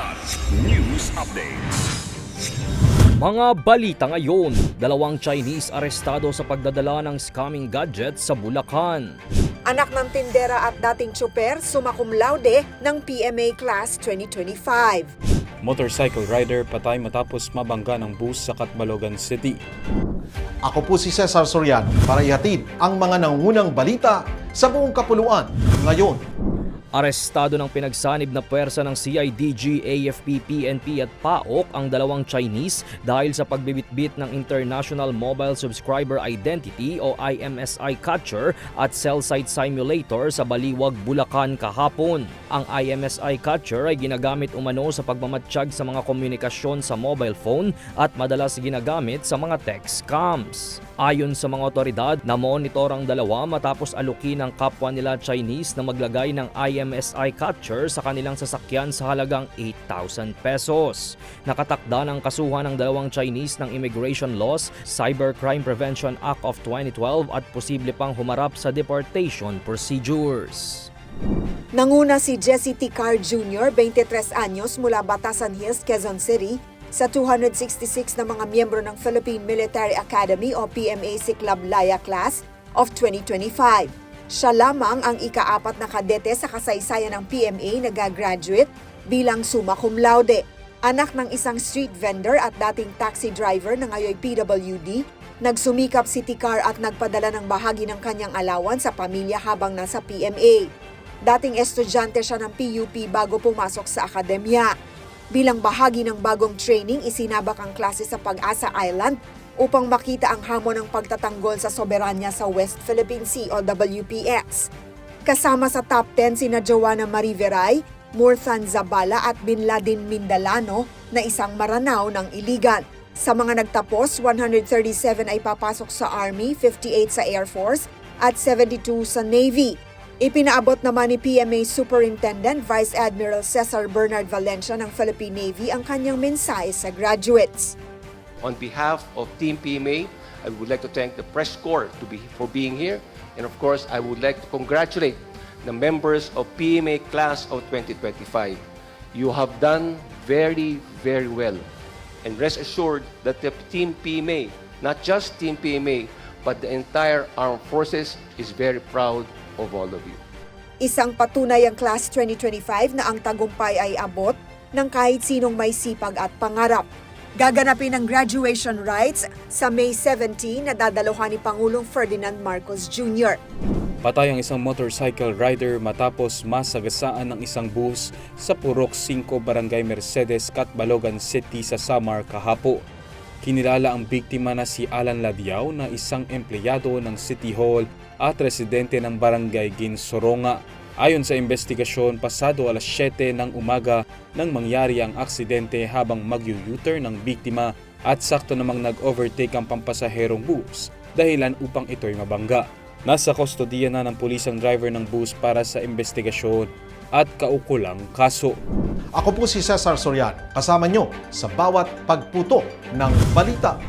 Blood News Updates. Mga balita ngayon, 2 Chinese arestado sa pagdadala ng scamming gadget sa Bulacan. Anak ng tindera at dating tsuper summa cum laude ng PMA Class 2025. Motorcycle rider patay matapos mabangga ng bus sa Catbalogan City. Ako po si Cesar Soriano para ihatid ang mga nangungunang balita sa buong kapuluan ngayon. Arestado ng pinagsanib na puwersa ng CIDG, AFP, PNP at PAOK ang 2 Chinese dahil sa pagbibitbit ng International Mobile Subscriber Identity o IMSI catcher at cell site simulator sa Baliwag, Bulacan kahapon. Ang IMSI catcher ay ginagamit umano sa pagmamatsyag sa mga komunikasyon sa mobile phone at madalas ginagamit sa mga text scams. Ayon sa mga otoridad, na-monitor ang 2 matapos alukin ng kapwa nila Chinese na maglagay ng IMSI catcher sa kanilang sasakyan sa halagang 8,000 pesos. Nakatakda ng kasuhan ng 2 Chinese ng Immigration Laws, Cybercrime Prevention Act of 2012 at posible pang humarap sa deportation procedures. Nanguna si Jesse Ticar Jr., 23 anyos mula Batasan Hills, Quezon City, sa 266 na mga miyembro ng Philippine Military Academy o PMA Siklab Laya Class of 2025. Siya lamang ang ika-4 na kadete sa kasaysayan ng PMA na gagraduate bilang summa cum laude. Anak ng isang street vendor at dating taxi driver na ngayon PWD, nagsumikap si Ticar at nagpadala ng bahagi ng kanyang alawan sa pamilya habang nasa PMA. Dating estudyante siya ng PUP bago pumasok sa akademya. Bilang bahagi ng bagong training, isinabak ang klase sa Pag-asa Island upang makita ang hamon ng pagtatanggol sa soberanya sa West Philippine Sea o WPX. Kasama sa top 10 sina Joanna Marie Veray, Murthan Zabala at Bin Laden Mindalano na isang Maranao ng Iligan. Sa mga nagtapos, 137 ay papasok sa Army, 58 sa Air Force at 72 sa Navy. Ipinaabot naman ni PMA Superintendent Vice Admiral Cesar Bernard Valencia ng Philippine Navy ang kanyang mensahe sa graduates. On behalf of Team PMA, I would like to thank the press corps for being here. And of course, I would like to congratulate the members of PMA Class of 2025. You have done very, very well. And rest assured that the Team PMA, not just Team PMA, but the entire armed forces is very proud of all of you. Isang patunay ang Class 2025 na ang tagumpay ay abot ng kahit sinong may sipag at pangarap. Gaganapin ang graduation rites sa May 17 na dadaluhan ni Pangulong Ferdinand Marcos Jr. Patay ang isang motorcycle rider matapos masagasaan ng isang bus sa Purok 5 Barangay Mercedes, Catbalogan City sa Samar kahapon. Kinilala ang biktima na si Alan Ladiao na isang empleyado ng City Hall at residente ng Barangay Ginsoronga. Ayon sa investigasyon, pasado alas 7 ng umaga nang mangyari ang aksidente habang mag-u-turn ng biktima at sakto namang nag-overtake ang pampasaherong bus dahilan upang ito'y mabangga. Nasa kustodiya na ng pulis ang driver ng bus para sa investigasyon at kaukulang kaso. Ako po si Cesar Soriano, kasama nyo sa bawat pagputo ng balita.